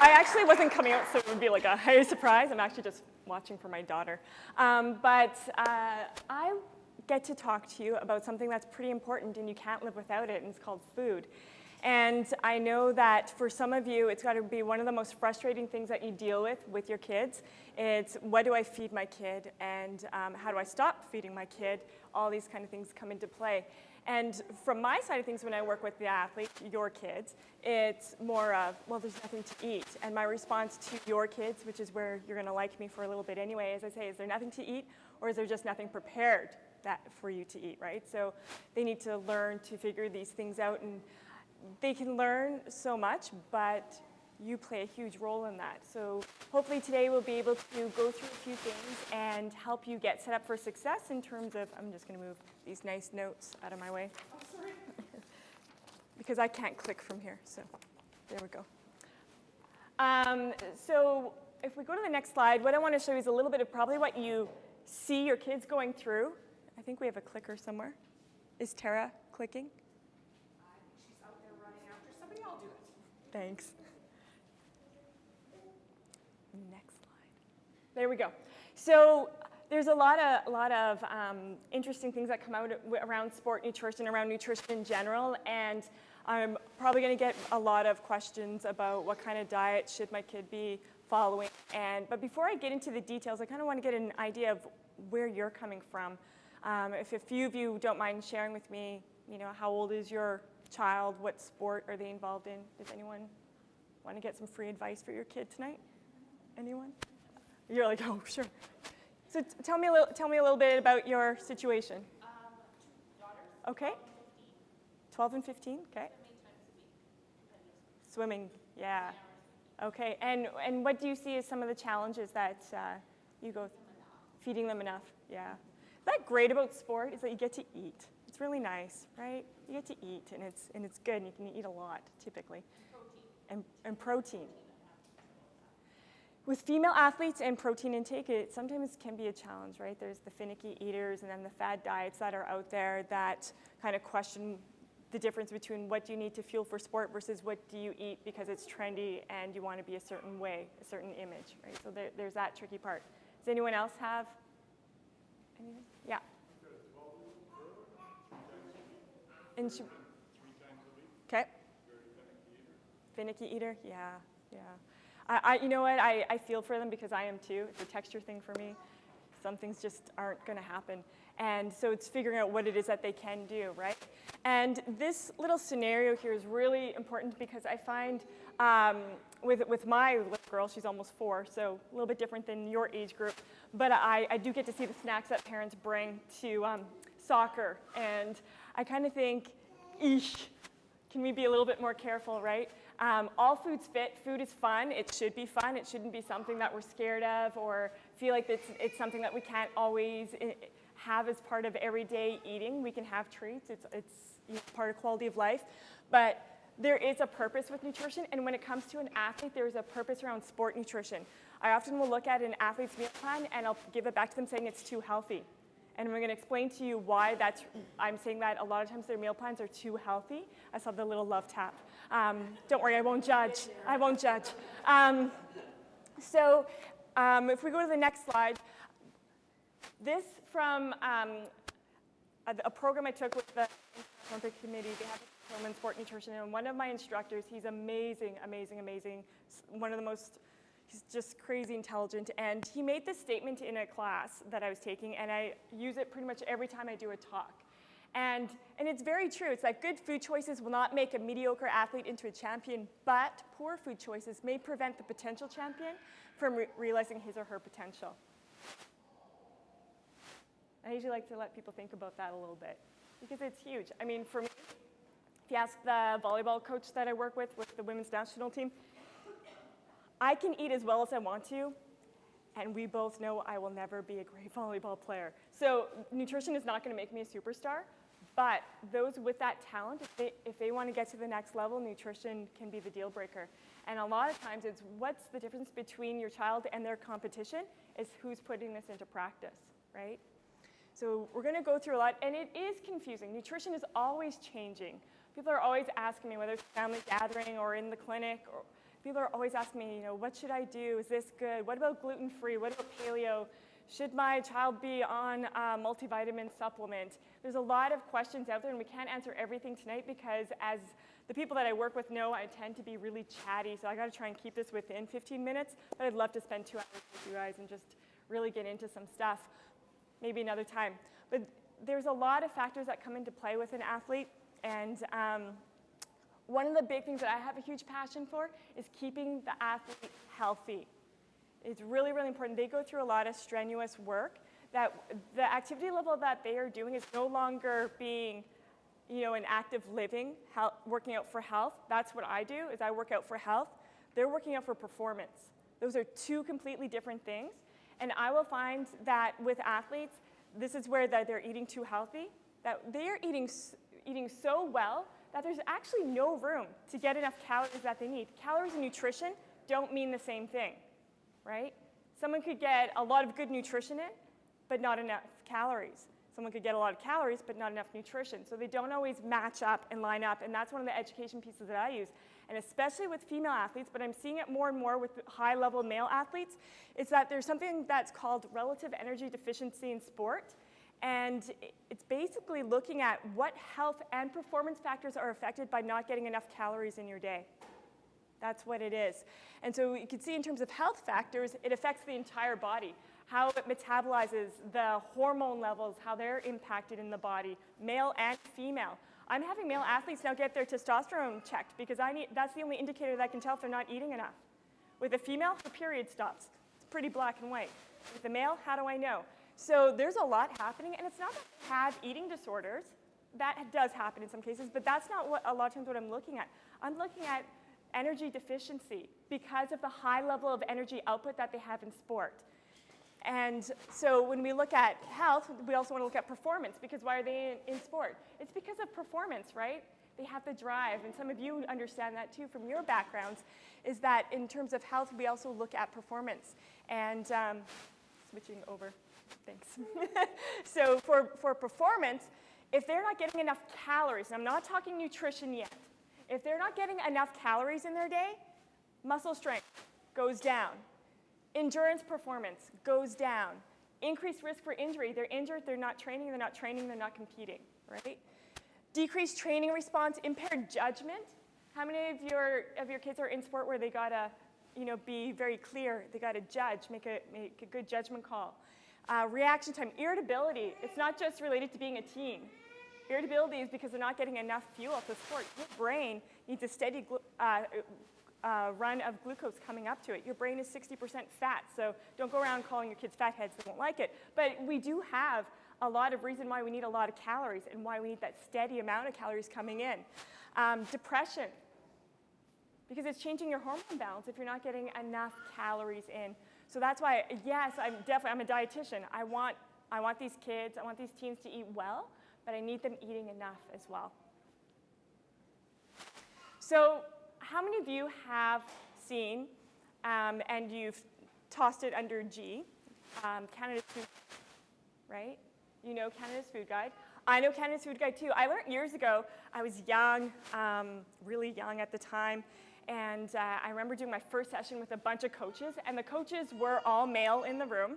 I actually wasn't coming out, so it would be like a hey surprise. I'm actually just watching for my daughter. But I get to talk to you about something that's pretty important and you can't live without it, and it's called food. And I know that for some of you, it's got to be one of the most frustrating things that you deal with your kids. It's what do I feed my kid, and how do I stop feeding my kid? All these kind of things come into play. And from my side of things, when I work with the athlete, your kids, it's more of, well, there's nothing to eat. And my response to your kids, which is where you're going to like me for a little bit anyway, as I say, is there nothing to eat, or is there just nothing prepared for you to eat, right? So they need to learn to figure these things out, and they can learn so much, but you play a huge role in that. So hopefully today we'll be able to go through a few things and help you get set up for success in terms of, I'm just going to move these nice notes out of my way. Oh, sorry. Because I can't click from here, so there we go. So if we go to the next slide, what I want to show you is a little bit of probably what you see your kids going through. I think we have a clicker somewhere. Is Tara clicking? She's out there running after somebody. I'll do it. Thanks. Next slide. There we go. So there's a lot of interesting things that come out around sport nutrition, around nutrition in general, and I'm probably going to get a lot of questions about what kind of diet should my kid be following. But before I get into the details, I kind of want to get an idea of where you're coming from. If a few of you don't mind sharing with me, how old is your child? What sport are they involved in? Does anyone want to get some free advice for your kid tonight? Anyone? You're like, oh, sure. So tell me a little bit about your situation. 2 daughters. Okay. 12 and 15. Okay. Swimming. Yeah. Okay. And what do you see as some of the challenges that you go through? Feeding them enough. Yeah. That great about sport is that you get to eat. It's really nice, right? You get to eat, and it's good, and you can eat a lot typically. Protein. And protein. With female athletes and protein intake, it sometimes can be a challenge, right? There's the finicky eaters and then the fad diets that are out there that kind of question the difference between what do you need to fuel for sport versus what do you eat because it's trendy and you want to be a certain way, a certain image, right? So there's that tricky part. Does anyone else have anything? Yeah. And she, 3 times a week. Okay. Very finicky eater. Finicky eater? Yeah. You know what? I feel for them because I am too. It's a texture thing for me. Some things just aren't going to happen. And so it's figuring out what it is that they can do, right? And this little scenario here is really important because I find with my little girl, she's almost 4, so a little bit different than your age group, but I do get to see the snacks that parents bring to soccer. And I kind of think, eesh, can we be a little bit more careful, right? All food's fit. Food is fun. It should be fun. It shouldn't be something that we're scared of or feel like it's something that we can't always have as part of everyday eating. We can have treats. It's part of quality of life. But there is a purpose with nutrition, and when it comes to an athlete, there is a purpose around sport nutrition. I often will look at an athlete's meal plan, and I'll give it back to them saying it's too healthy. And I'm going to explain to you why I'm saying that a lot of times their meal plans are too healthy. I saw the little love tap. Don't worry, I won't judge. I won't judge. So if we go to the next slide, this from a program I took with the Olympic Committee. They have a program in sport nutrition, and one of my instructors, he's amazing. One of the most, he's just crazy intelligent, and he made this statement in a class that I was taking, and I use it pretty much every time I do a talk. And it's very true. It's that good food choices will not make a mediocre athlete into a champion, but poor food choices may prevent the potential champion from realizing his or her potential. I usually like to let people think about that a little bit because it's huge. I mean, for me, if you ask the volleyball coach that I work with the women's national team, I can eat as well as I want to, and we both know I will never be a great volleyball player. So nutrition is not going to make me a superstar, but those with that talent, if they want to get to the next level, nutrition can be the deal breaker. And a lot of times it's what's the difference between your child and their competition is who's putting this into practice, right? So we're going to go through a lot, and it is confusing. Nutrition is always changing. People are always asking me, whether it's family gathering or in the clinic, or people are always asking me, what should I do? Is this good? What about gluten-free? What about paleo? Should my child be on a multivitamin supplement? There's a lot of questions out there, and we can't answer everything tonight because as the people that I work with know, I tend to be really chatty, so I gotta try and keep this within 15 minutes, but I'd love to spend 2 hours with you guys and just really get into some stuff, maybe another time. But there's a lot of factors that come into play with an athlete, and one of the big things that I have a huge passion for is keeping the athlete healthy. It's really, really important. They go through a lot of strenuous work, that the activity level that they are doing is no longer being an active living, working out for health. That's what I do, is I work out for health. They're working out for performance. Those are two completely different things. And I will find that with athletes, this is where they're eating too healthy, that they're eating so well that there's actually no room to get enough calories that they need. Calories and nutrition don't mean the same thing, right? Someone could get a lot of good nutrition in, but not enough calories. Someone could get a lot of calories, but not enough nutrition. So they don't always match up and line up, and that's one of the education pieces that I use. And especially with female athletes, but I'm seeing it more and more with high-level male athletes, is that there's something that's called relative energy deficiency in sport. And it's basically looking at what health and performance factors are affected by not getting enough calories in your day. That's what it is. And so you can see in terms of health factors, it affects the entire body. How it metabolizes, the hormone levels, how they're impacted in the body, male and female. I'm having male athletes now get their testosterone checked because that's the only indicator that I can tell if they're not eating enough. With a female, her period stops. It's pretty black and white. With a male, how do I know? So there's a lot happening, and it's not that they have eating disorders. That does happen in some cases, but that's not a lot of times what I'm looking at. I'm looking at energy deficiency because of the high level of energy output that they have in sport. And so when we look at health, we also want to look at performance, because why are they in sport? It's because of performance, right? They have the drive, and some of you understand that too from your backgrounds, is that in terms of health, we also look at performance. And switching over, thanks. So for performance, if they're not getting enough calories, and I'm not talking nutrition yet, if they're not getting enough calories in their day, muscle strength goes down. Endurance performance goes down. Increased risk for injury. They're injured, they're not training, they're not competing, right? Decreased training response, impaired judgment. How many of your kids are in sport where they gotta, be very clear, they gotta judge, make a good judgment call. Reaction time, irritability. It's not just related to being a teen. Irritability is because they're not getting enough fuel to sport. Your brain needs a steady run of glucose coming up to it. Your brain is 60% fat, so don't go around calling your kids fat heads, they won't like it. But we do have a lot of reason why we need a lot of calories and why we need that steady amount of calories coming in. Depression, because it's changing your hormone balance if you're not getting enough calories in. So that's why, yes, I'm a dietitian. I want these kids, I want these teens to eat well, but I need them eating enough as well. So how many of you have seen, and you've tossed it under G, Canada's Food, right? You know Canada's Food Guide. I know Canada's Food Guide too. I learned years ago, I was young, really young at the time, and I remember doing my first session with a bunch of coaches, and the coaches were all male in the room.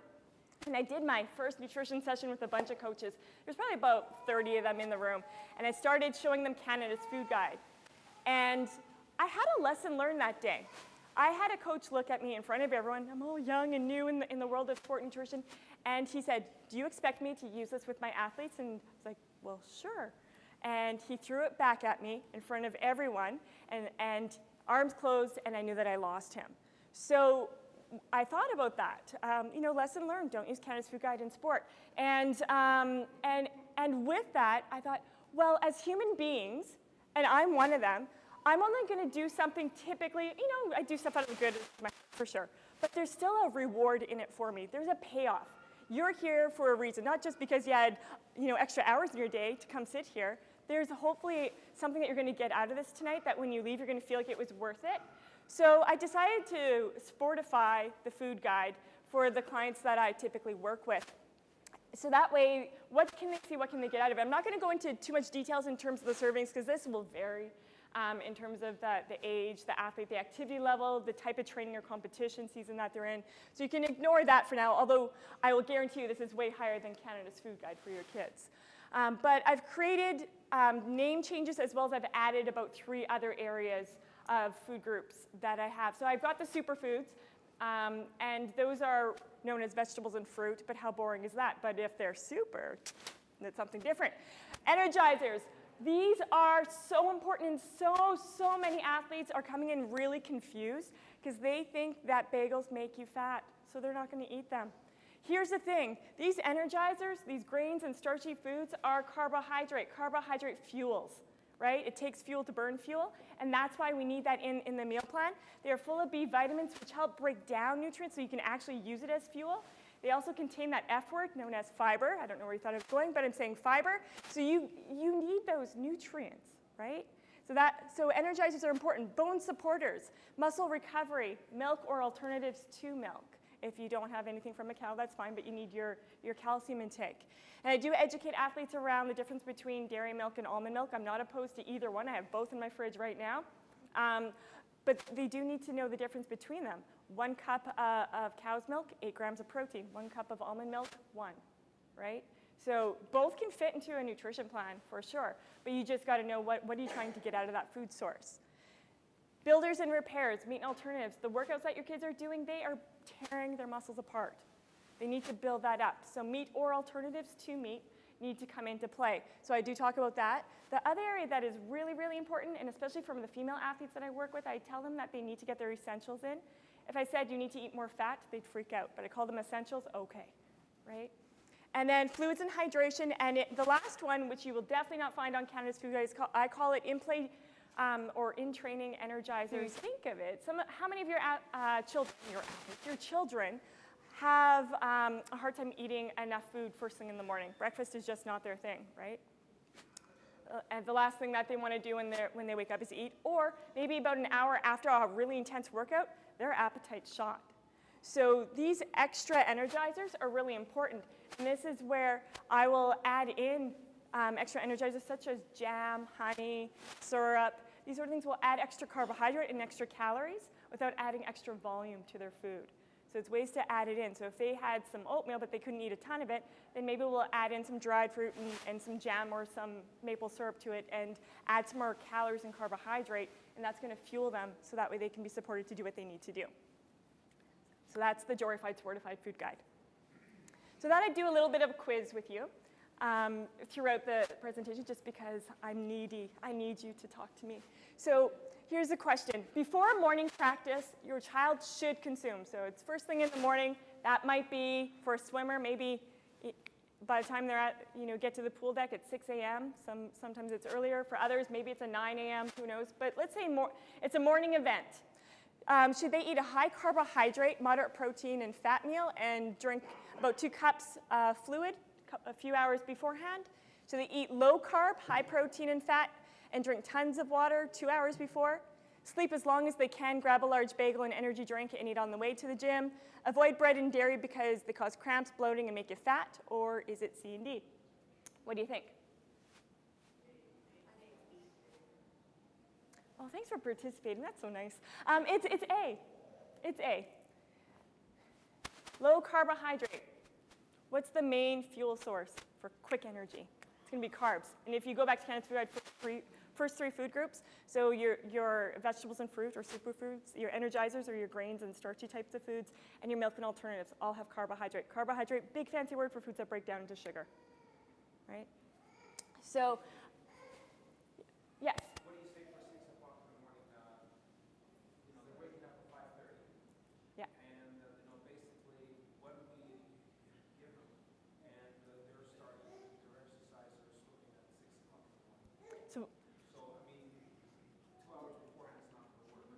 And I did my first nutrition session with a bunch of coaches. There's probably about 30 of them in the room. And I started showing them Canada's Food Guide. And I had a lesson learned that day. I had a coach look at me in front of everyone. I'm all young and new in the world of sport nutrition. And he said, "Do you expect me to use this with my athletes?" And I was like, "Well, sure." And he threw it back at me in front of everyone, and arms closed, and I knew that I lost him. So I thought about that. Lesson learned, don't use Canada's Food Guide in sport. And with that, I thought, well, as human beings, and I'm one of them, I'm only going to do something typically, I do stuff out of the good for sure, but there's still a reward in it for me. There's a payoff. You're here for a reason, not just because you had, extra hours in your day to come sit here. There's hopefully something that you're going to get out of this tonight that when you leave, you're going to feel like it was worth it. So I decided to sportify the food guide for the clients that I typically work with. So that way, what can they see, what can they get out of it? I'm not going to go into too much details in terms of the servings because this will vary. in terms of the age, the athlete, the activity level, the type of training or competition season that they're in. So you can ignore that for now, although I will guarantee you this is way higher than Canada's Food Guide for your kids. But I've created name changes as well as I've added about 3 other areas of food groups that I have. So I've got the superfoods, and those are known as vegetables and fruit, but how boring is that? But if they're super, it's something different. Energizers. These are so important, and so many athletes are coming in really confused because they think that bagels make you fat, so they're not going to eat them. Here's the thing. These energizers, these grains and starchy foods are carbohydrate fuels, right? It takes fuel to burn fuel, and that's why we need that in the meal plan. They are full of B vitamins, which help break down nutrients so you can actually use it as fuel. They also contain that F word known as fiber. I don't know where you thought I was going, but I'm saying fiber. So you need those nutrients, right? So energizers are important. Bone supporters, muscle recovery, milk or alternatives to milk. If you don't have anything from a cow, that's fine, but you need your calcium intake. And I do educate athletes around the difference between dairy milk and almond milk. I'm not opposed to either one. I have both in my fridge right now. But they do need to know the difference between them. 1 cup of cow's milk, 8 grams of protein. 1 cup of almond milk, 1, right? So both can fit into a nutrition plan for sure, but you just got to know what are you trying to get out of that food source. Builders and repairs, meat and alternatives. The workouts that your kids are doing, they are tearing their muscles apart. They need to build that up. So meat or alternatives to meat need to come into play. So I do talk about that. The other area that is really, really important, and especially from the female athletes that I work with, I tell them that they need to get their essentials in. If I said you need to eat more fat, they'd freak out, but I call them essentials, okay, right? And then fluids and hydration, and the last one, which you will definitely not find on Canada's Food Guide, I call it in-play or in-training energizers. Think of it. How many of your children have a hard time eating enough food first thing in the morning? Breakfast is just not their thing, right? And the last thing that they want to do when they wake up is eat, or maybe about an hour after a really intense workout, their appetite's shot. So these extra energizers are really important. And this is where I will add in extra energizers such as jam, honey, syrup. These sort of things will add extra carbohydrate and extra calories without adding extra volume to their food. So it's ways to add it in. So if they had some oatmeal but they couldn't eat a ton of it, then maybe we'll add in some dried fruit and some jam or some maple syrup to it and add some more calories and carbohydrate, and that's going to fuel them so that way they can be supported to do what they need to do. So that's the Jorified Sportified Food Guide. So that I do a little bit of a quiz with you throughout the presentation just because I'm needy. I need you to talk to me. So here's the question. Before morning practice, your child should consume. So it's first thing in the morning. That might be for a swimmer, maybe by the time they're get to the pool deck at 6 a.m. Sometimes it's earlier. For others, maybe it's a 9 a.m., who knows. But let's say it's a morning event. Should they eat a high carbohydrate, moderate protein, and fat meal and drink about 2 cups of fluid a few hours beforehand? Should they eat low carb, high protein and fat, and drink tons of water 2 hours before? Sleep as long as they can, grab a large bagel and energy drink and eat on the way to the gym. Avoid bread and dairy because they cause cramps, bloating, and make you fat, or is it C and D? What do you think? Oh, thanks for participating. That's so nice. It's A. It's A. Low carbohydrate. What's the main fuel source for quick energy? It's going to be carbs. And if you go back to Canada's Food Guide, first 3 food groups, so your vegetables and fruit or superfoods, your energizers or your grains and starchy types of foods, and your milk and alternatives all have carbohydrate. Carbohydrate, big fancy word for foods that break down into sugar, right? So, yes? What do you say for 6 o'clock in the morning? They're waking up at 5:30. Yeah. And, basically what do we give them? And they're starting their exercise or swimming at 6 o'clock in the morning. So 2 hours beforehand is not going to work.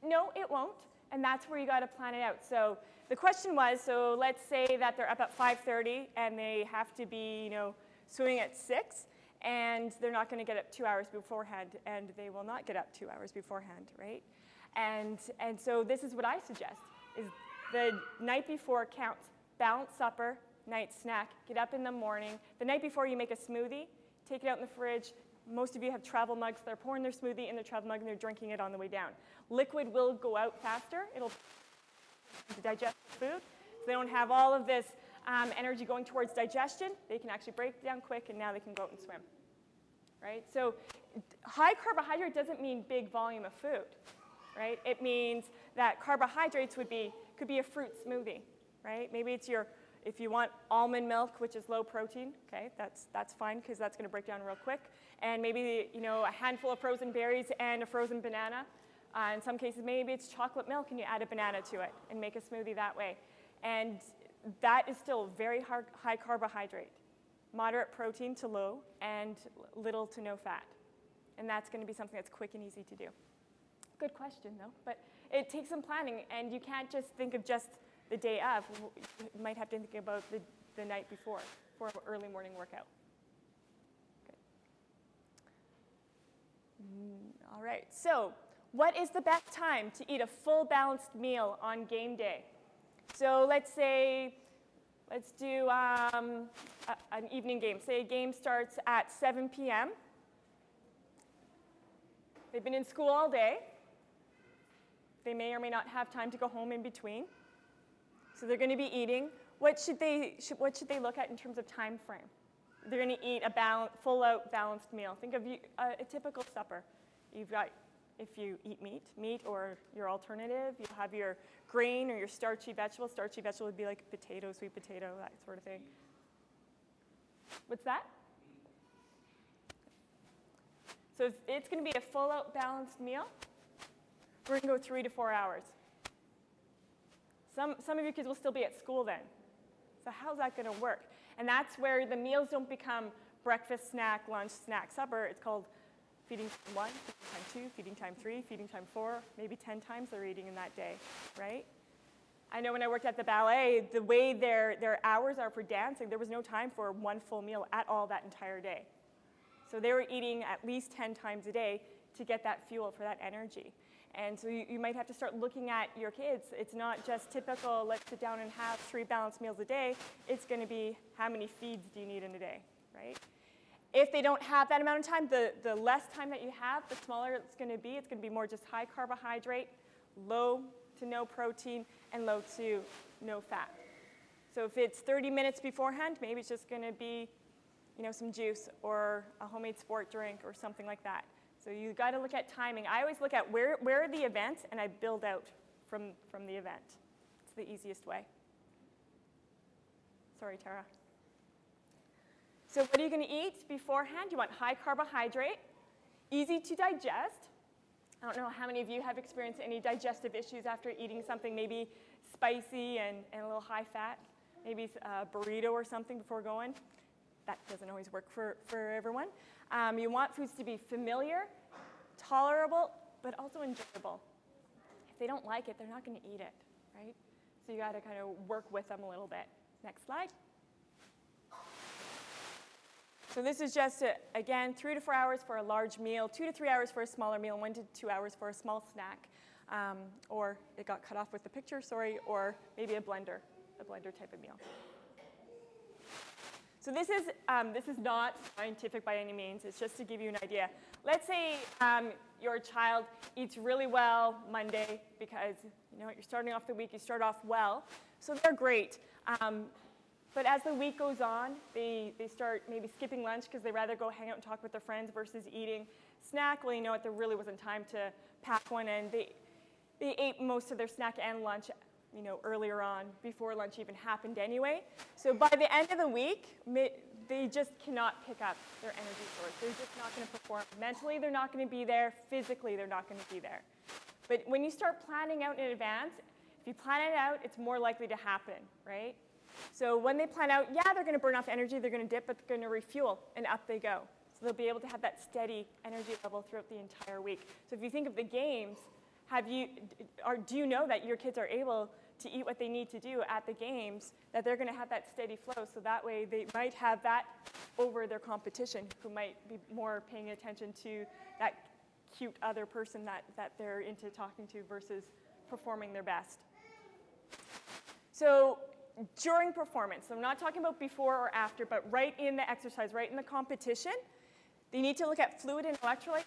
no, it won't, and that's where you got to plan it out. So the question was, so let's say that they're up at 5:30 and they have to be, swimming at 6, and they're not going to get up 2 hours beforehand, and they will not get up 2 hours beforehand, right? And so this is what I suggest, is the night before counts. Balanced supper, night snack, get up in the morning. The night before you make a smoothie, take it out in the fridge, most of you have travel mugs. They're pouring their smoothie in their travel mug and they're drinking it on the way down. Liquid will go out faster. It'll digest the food. So they don't have all of this energy going towards digestion. They can actually break it down quick, and now they can go out and swim. Right? So high carbohydrate doesn't mean big volume of food. Right? It means that carbohydrates could be a fruit smoothie. Right? Maybe it's if you want almond milk, which is low protein, okay, that's fine because that's going to break down real quick. And maybe a handful of frozen berries and a frozen banana. In some cases, maybe it's chocolate milk and you add a banana to it and make a smoothie that way. And that is still very high carbohydrate, moderate protein to low, and little to no fat. And that's going to be something that's quick and easy to do. Good question, though. But it takes some planning, and you can't just think of just the day of. You might have to think about the night before for an early morning workout. Good. All right. So what is the best time to eat a full balanced meal on game day? So let's do an evening game. Say a game starts at 7 p.m. They've been in school all day. They may or may not have time to go home in between. So they're going to be eating. What should they look at in terms of time frame? They're going to eat a full-out balanced meal. Think of a typical supper. You've got, if you eat meat or your alternative, you have your grain or your starchy vegetable. Starchy vegetable would be like potato, sweet potato, that sort of thing. What's that? So it's going to be a full-out balanced meal. We're going to go 3 to 4 hours. Some of your kids will still be at school then. So how's that going to work? And that's where the meals don't become breakfast, snack, lunch, snack, supper. It's called feeding time 1, feeding time 2, feeding time 3, feeding time 4, maybe 10 times they're eating in that day, right? I know when I worked at the ballet, the way their hours are for dancing, there was no time for one full meal at all that entire day. So they were eating at least 10 times a day to get that fuel for that energy. And so you might have to start looking at your kids. It's not just typical, let's sit down and have 3 balanced meals a day. It's going to be how many feeds do you need in a day, right? If they don't have that amount of time, the less time that you have, the smaller it's going to be. It's going to be more just high carbohydrate, low to no protein, and low to no fat. So if it's 30 minutes beforehand, maybe it's just going to be some juice or a homemade sport drink or something like that. So you've got to look at timing. I always look at where are the events, and I build out from the event. It's the easiest way. Sorry, Tara. So what are you going to eat beforehand? You want high carbohydrate, easy to digest. I don't know how many of you have experienced any digestive issues after eating something maybe spicy and a little high fat, maybe a burrito or something before going. That doesn't always work for everyone. You want foods to be familiar, tolerable, but also enjoyable. If they don't like it, they're not going to eat it, right? So you got to kind of work with them a little bit. Next slide. So this is just, again, 3 to 4 hours for a large meal, 2 to 3 hours for a smaller meal, 1 to 2 hours for a small snack. Or it got cut off with the picture, sorry, or maybe a blender type of meal. So this is not scientific by any means. It's just to give you an idea. Let's say your child eats really well Monday because you're starting off the week. You start off well, so they're great. But as the week goes on, they start maybe skipping lunch because they rather go hang out and talk with their friends versus eating snack. Well, there really wasn't time to pack one, and they ate most of their snack and lunch earlier on, before lunch even happened anyway. So by the end of the week, they just cannot pick up their energy source. They're just not going to perform. Mentally, they're not going to be there. Physically, they're not going to be there. But when you start planning out in advance, if you plan it out, it's more likely to happen, right? So when they plan out, yeah, they're going to burn off energy, they're going to dip, but they're going to refuel, and up they go. So they'll be able to have that steady energy level throughout the entire week. So if you think of the games, do you know that your kids are able to eat what they need to do at the games, that they're going to have that steady flow, so that way they might have that over their competition, who might be more paying attention to that cute other person that they're into talking to versus performing their best. So during performance, so I'm not talking about before or after, but right in the exercise, right in the competition, They need to look at fluid and electrolyte.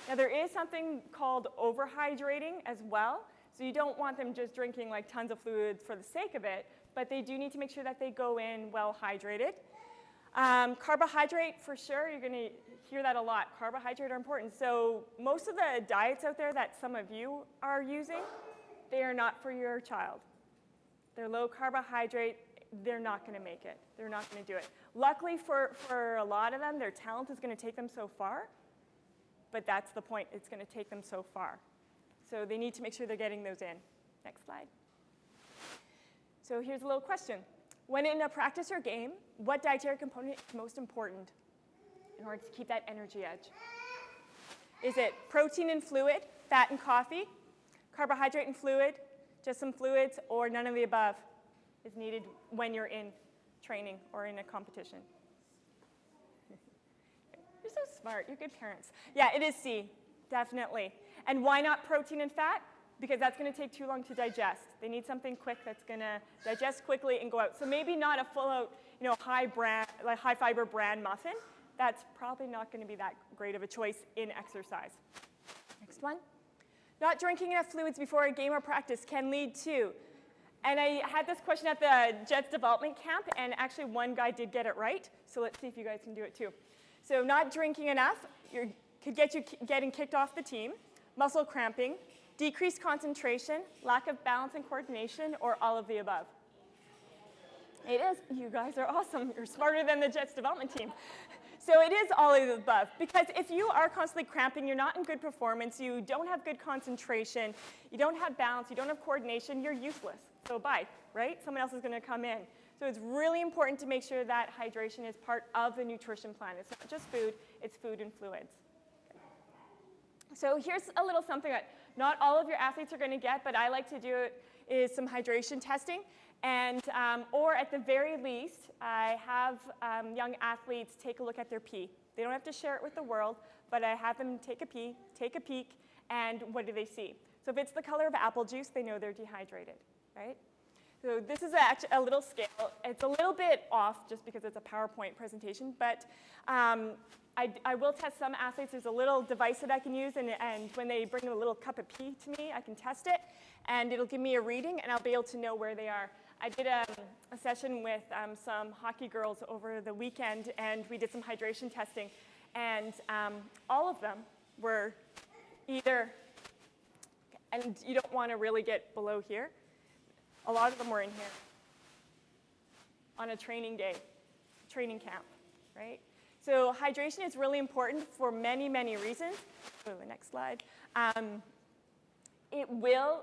Now there is something called overhydrating as well. So you don't want them just drinking like tons of fluids for the sake of it, but they do need to make sure that they go in well hydrated. Carbohydrate, for sure, you're going to hear that a lot. Carbohydrate are important. So most of the diets out there that some of you are using, they are not for your child. They're low carbohydrate. They're not going to make it. They're not going to do it. Luckily for a lot of them, their talent is going to take them so far, but that's the point. It's going to take them so far. So they need to make sure they're getting those in. Next slide. So here's a little question. When in a practice or game, what dietary component is most important in order to keep that energy edge? Is it protein and fluid, fat and coffee, carbohydrate and fluid, just some fluids, or none of the above is needed when you're in training or in a competition? You're so smart. You're good parents. Yeah, it is C, definitely. And why not protein and fat? Because that's going to take too long to digest. They need something quick that's going to digest quickly and go out. So maybe not a full-out, high fiber bran muffin. That's probably not going to be that great of a choice in exercise. Next one. Not drinking enough fluids before a game or practice can lead to, and I had this question at the Jets development camp, and actually one guy did get it right. So let's see if you guys can do it too. So not drinking enough could get you getting kicked off the team, muscle cramping, decreased concentration, lack of balance and coordination, or all of the above. It is. You guys are awesome. You're smarter than the Jets development team. So it is all of the above, because if you are constantly cramping, you're not in good performance, you don't have good concentration, you don't have balance, you don't have coordination, you're useless. So bye, right? Someone else is going to come in. So it's really important to make sure that hydration is part of the nutrition plan. It's not just food, it's food and fluids. So here's a little something that not all of your athletes are going to get, but I like to do is some hydration testing. And, or at the very least, I have young athletes take a look at their pee. They don't have to share it with the world, but I have them take a peek, and what do they see? So if it's the color of apple juice, they know they're dehydrated, right? So this is actually a little scale. It's a little bit off just because it's a PowerPoint presentation, but I will test some athletes. There's a little device that I can use, and when they bring a little cup of pee to me, I can test it, and it'll give me a reading, and I'll be able to know where they are. I did a session with some hockey girls over the weekend, and we did some hydration testing, and all of them were either, and you don't want to really get below here, a lot of them were in here on a training day, training camp, right? So hydration is really important for many, many reasons. Go to the next slide. It will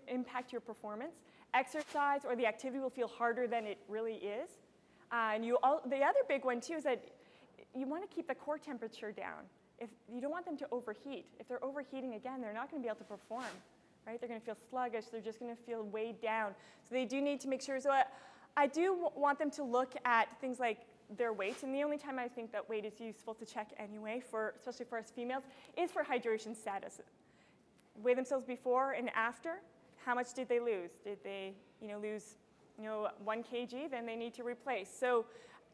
impact your performance. Exercise or the activity will feel harder than it really is. And the other big one too is that you want to keep the core temperature down. If you don't want them to overheat. If they're overheating again, they're not going to be able to perform, right? They're going to feel sluggish. They're just going to feel weighed down. So they do need to make sure. So I do want them to look at things like their weight, and the only time I think that weight is useful to check anyway, especially for us females, is for hydration status. Weigh themselves before and after. How much did they lose? Did they, lose, 1 kg? Then they need to replace. So,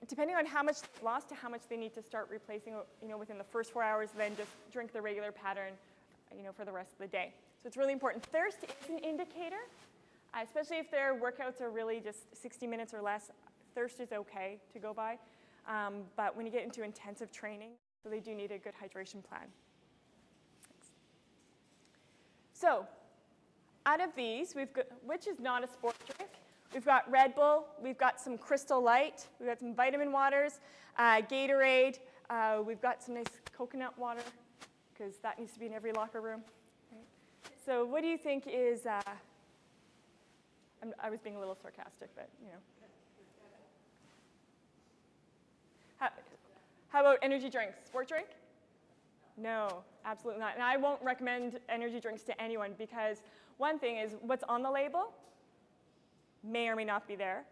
depending on how much they lost to how much they need to start replacing, within the first 4 hours, then just drink the regular pattern, for the rest of the day. So it's really important. Thirst is an indicator, especially if their workouts are really just 60 minutes or less. Thirst is okay to go by, but when you get into intensive training, so they do need a good hydration plan. Thanks. So, out of these, we've got, which is not a sport drink, we've got Red Bull, we've got some Crystal Light, we've got some vitamin waters, Gatorade, we've got some nice coconut water, because that needs to be in every locker room. Right? So what do you think is, I was being a little sarcastic, but, How about energy drinks? Sport drink? No, absolutely not. And I won't recommend energy drinks to anyone because one thing is what's on the label may or may not be there.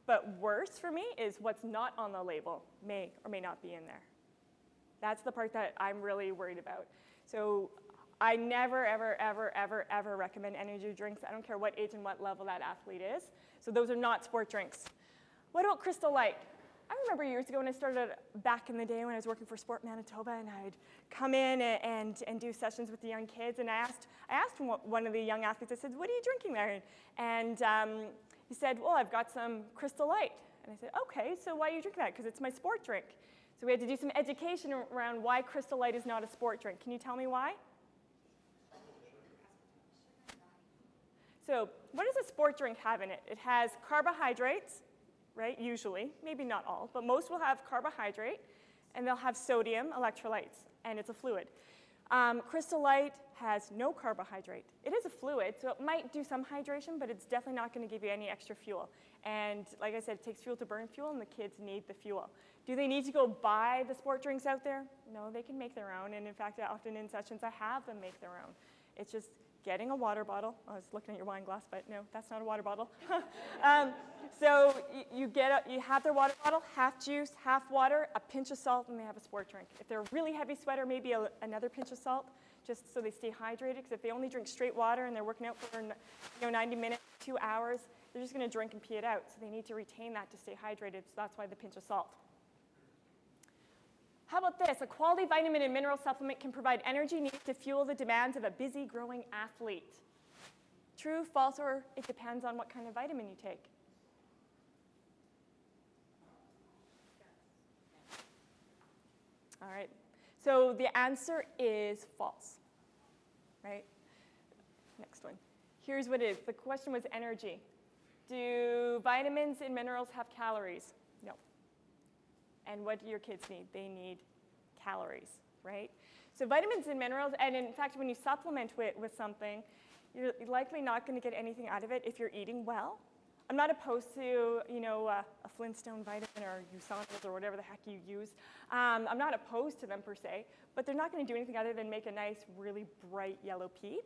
But worse for me is what's not on the label may or may not be in there. That's the part that I'm really worried about. So I never, ever, ever, ever, ever recommend energy drinks. I don't care what age and what level that athlete is. So those are not sport drinks. What about Crystal Light? I remember years ago when I started back in the day when I was working for Sport Manitoba, and I'd come in and do sessions with the young kids, and I asked one of the young athletes, I said, what are you drinking there? And he said, well, I've got some Crystal Light. And I said, okay, so why are you drinking that? Because it's my sport drink. So we had to do some education around why Crystal Light is not a sport drink. Can you tell me why? So what does a sport drink have in it? It has carbohydrates, right, usually, maybe not all, but most will have carbohydrate, and they'll have sodium electrolytes, and it's a fluid. Crystal Light has no carbohydrate. It is a fluid, so it might do some hydration, but it's definitely not going to give you any extra fuel. And like I said, it takes fuel to burn fuel, and the kids need the fuel. Do they need to go buy the sport drinks out there? No, they can make their own, and in fact, often in sessions, I have them make their own. It's just getting a water bottle. I was looking at your wine glass, but no, that's not a water bottle. So you have their water bottle, half juice, half water, a pinch of salt, and they have a sport drink. If they're a really heavy sweater, maybe another pinch of salt, just so they stay hydrated. Because if they only drink straight water and they're working out for 90 minutes, 2 hours, they're just going to drink and pee it out. So they need to retain that to stay hydrated. So that's why the pinch of salt. How about this? A quality vitamin and mineral supplement can provide energy needed to fuel the demands of a busy, growing athlete. True, false, or it depends on what kind of vitamin you take. All right, so the answer is false, right? Next one. Here's what it is. The question was energy. Do vitamins and minerals have calories? No. And what do your kids need? They need calories, right? So vitamins and minerals, and in fact, when you supplement with something, you're likely not going to get anything out of it if you're eating well. I'm not opposed to, a Flintstone vitamin or Usantos or whatever the heck you use. I'm not opposed to them per se, but they're not going to do anything other than make a nice, really bright yellow pea.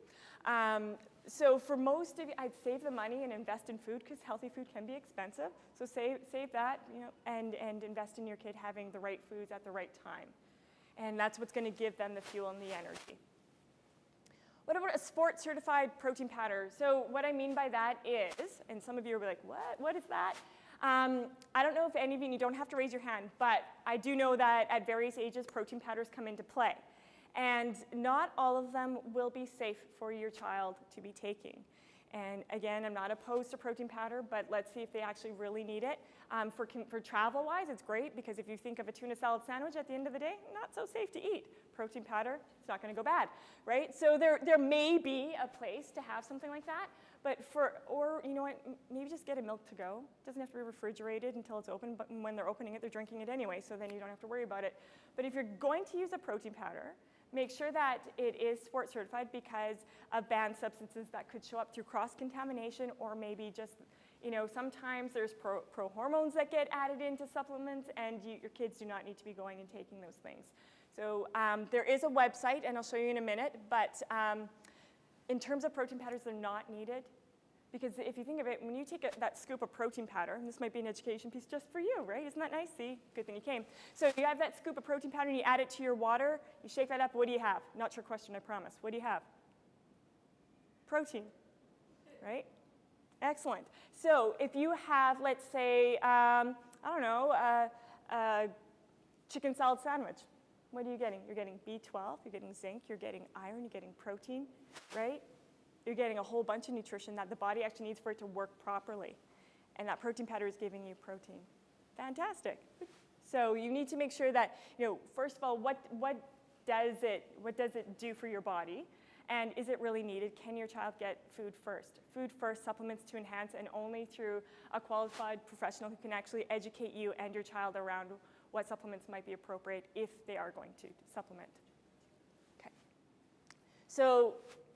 So for most of you, I'd save the money and invest in food because healthy food can be expensive. So save that, and invest in your kid having the right foods at the right time. And that's what's going to give them the fuel and the energy. What about a sport certified protein powder? So what I mean by that is, and some of you will be like, what is that? I don't know if any of you don't have to raise your hand, but I do know that at various ages, protein powders come into play. And not all of them will be safe for your child to be taking. And again, I'm not opposed to protein powder, but let's see if they actually really need it. For travel-wise, it's great because if you think of a tuna salad sandwich at the end of the day, not so safe to eat. Protein powder, it's not going to go bad, right? So there may be a place to have something like that, but or you know what, maybe just get a milk to go. It doesn't have to be refrigerated until it's open, but when they're opening it, they're drinking it anyway, so then you don't have to worry about it. But if you're going to use a protein powder, make sure that it is sport certified because of banned substances that could show up through cross-contamination or maybe just, sometimes there's pro-hormones that get added into supplements and your kids do not need to be going and taking those things. So there is a website, and I'll show you in a minute, but in terms of protein powders, they're not needed. Because if you think of it, when you take that scoop of protein powder, and this might be an education piece just for you, right? Isn't that nice? See, good thing you came. So you have that scoop of protein powder, and you add it to your water. You shake that up. What do you have? Not your question, I promise. What do you have? Protein, right? Excellent. So if you have, let's say, chicken salad sandwich, what are you getting? You're getting B12, you're getting zinc, you're getting iron, you're getting protein, right? You're getting a whole bunch of nutrition that the body actually needs for it to work properly. And that protein powder is giving you protein. Fantastic. So you need to make sure that, first of all, what does it do for your body? And is it really needed? Can your child get food first? Food first, supplements to enhance, and only through a qualified professional who can actually educate you and your child around what supplements might be appropriate if they are going to supplement. Okay. So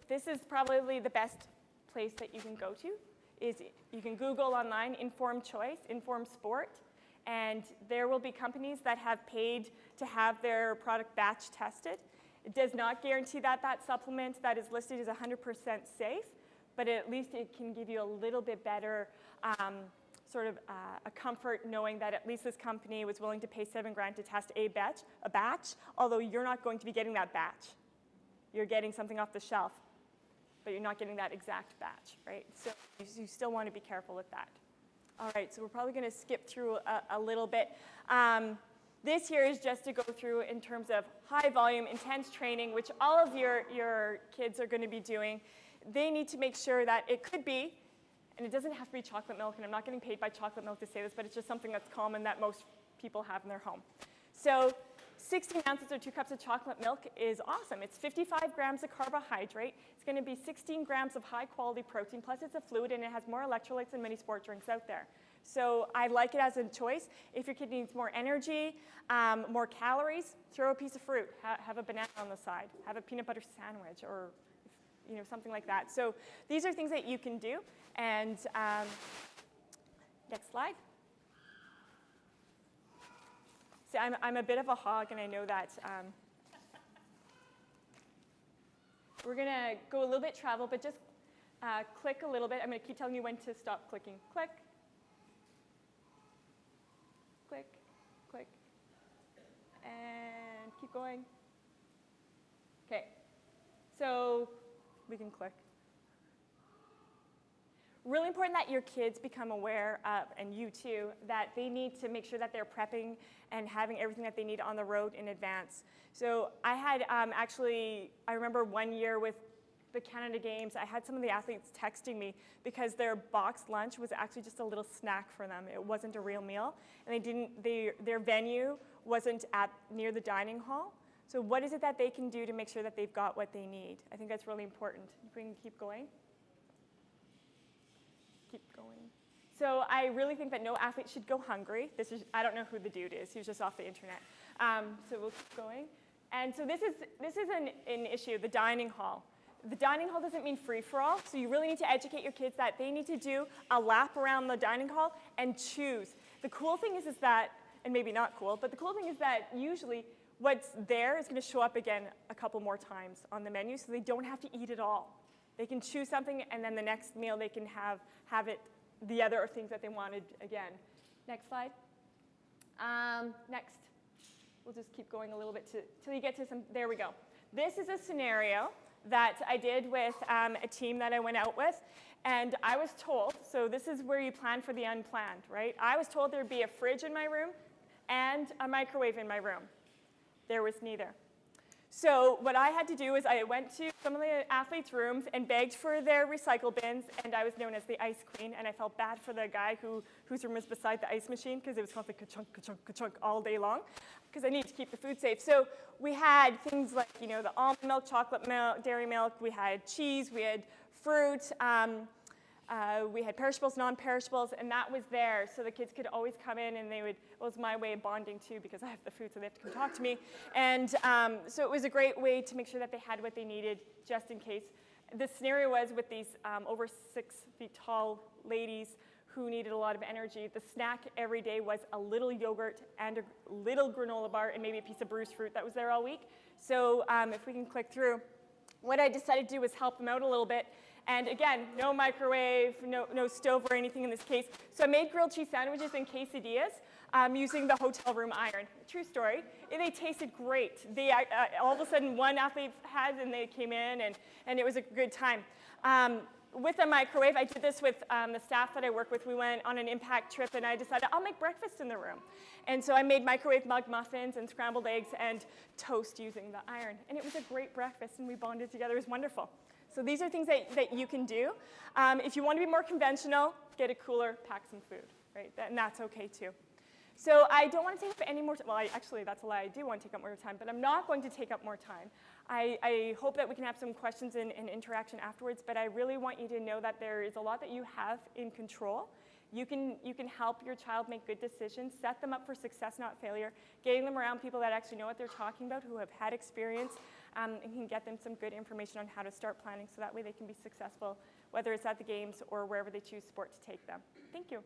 this is probably the best place that you can go to. Is you can Google online, Informed Choice, Informed Sport, and there will be companies that have paid to have their product batch tested. It does not guarantee that that supplement that is listed is 100% safe, but at least it can give you a little bit better a comfort knowing that at least this company was willing to pay $7,000 to test a batch, although you're not going to be getting that batch. You're getting something off the shelf, but you're not getting that exact batch, right? So you still want to be careful with that. All right, so we're probably going to skip through a little bit. This here is just to go through in terms of high volume, intense training, which all of your kids are going to be doing. They need to make sure that it could be, and it doesn't have to be chocolate milk, and I'm not getting paid by chocolate milk to say this, but it's just something that's common that most people have in their home. So 16 ounces or 2 cups of chocolate milk is awesome. It's 55 grams of carbohydrate. It's going to be 16 grams of high-quality protein, plus it's a fluid, and it has more electrolytes than many sport drinks out there. So I like it as a choice. If your kid needs more energy, more calories, throw a piece of fruit. Have a banana on the side. Have a peanut butter sandwich or something like that. So these are things that you can do. And next slide. See, I'm a bit of a hog, and I know that. We're going to go a little bit travel, but just click a little bit. I'm going to keep telling you when to stop clicking. Click. Click. Click. And keep going. Okay. So we can click. Really important that your kids become aware of, and you too, that they need to make sure that they're prepping and having everything that they need on the road in advance. So I had I remember one year with the Canada Games, I had some of the athletes texting me because their boxed lunch was actually just a little snack for them. It wasn't a real meal, and their venue wasn't near the dining hall. So what is it that they can do to make sure that they've got what they need? I think that's really important. If we can keep going. Keep going. So I really think that no athlete should go hungry. I don't know who the dude is. He was just off the internet. So we'll keep going. And so this is an issue, the dining hall. The dining hall doesn't mean free-for-all, so you really need to educate your kids that they need to do a lap around the dining hall and choose. The cool thing is that, and maybe not cool, but the cool thing is that usually what's there is going to show up again a couple more times on the menu, so they don't have to eat it all. They can choose something, and then the next meal they can have it, the other things that they wanted again. Next slide. Next. We'll just keep going a little bit till you get to some, there we go. This is a scenario that I did with a team that I went out with, and I was told, so this is where you plan for the unplanned, right? I was told there'd be a fridge in my room and a microwave in my room. There was neither. So what I had to do is I went to some of the athletes' rooms and begged for their recycle bins, and I was known as the ice queen, and I felt bad for the guy whose room was beside the ice machine because it was constantly ka-chunk, ka-chunk, ka-chunk all day long because I needed to keep the food safe. So we had things like, the almond milk, chocolate milk, dairy milk, we had cheese, we had fruit, we had perishables, non-perishables, and that was there. So the kids could always come in, and it was my way of bonding too, because I have the food, so they have to come talk to me. And so it was a great way to make sure that they had what they needed, just in case. The scenario was with these over 6 feet tall ladies who needed a lot of energy. The snack every day was a little yogurt and a little granola bar and maybe a piece of bruised fruit that was there all week. So if we can click through, what I decided to do was help them out a little bit. And again, no microwave, no stove or anything in this case. So I made grilled cheese sandwiches and quesadillas using the hotel room iron. True story. They tasted great. All of a sudden, one athlete had, and they came in, and it was a good time. With a microwave, I did this with the staff that I work with. We went on an impact trip, and I decided I'll make breakfast in the room. And so I made microwave mug muffins and scrambled eggs and toast using the iron. And it was a great breakfast, and we bonded together. It was wonderful. So these are things that you can do. If you want to be more conventional, get a cooler, pack some food, right? And that's okay too. So I don't want to take up any more time. Well, actually, that's a lie. I do want to take up more time, but I'm not going to take up more time. I hope that we can have some questions and interaction afterwards, but I really want you to know that there is a lot that you have in control. You can help your child make good decisions, set them up for success, not failure, getting them around people that actually know what they're talking about, who have had experience, and can get them some good information on how to start planning so that way they can be successful, whether it's at the games or wherever they choose sport to take them. Thank you.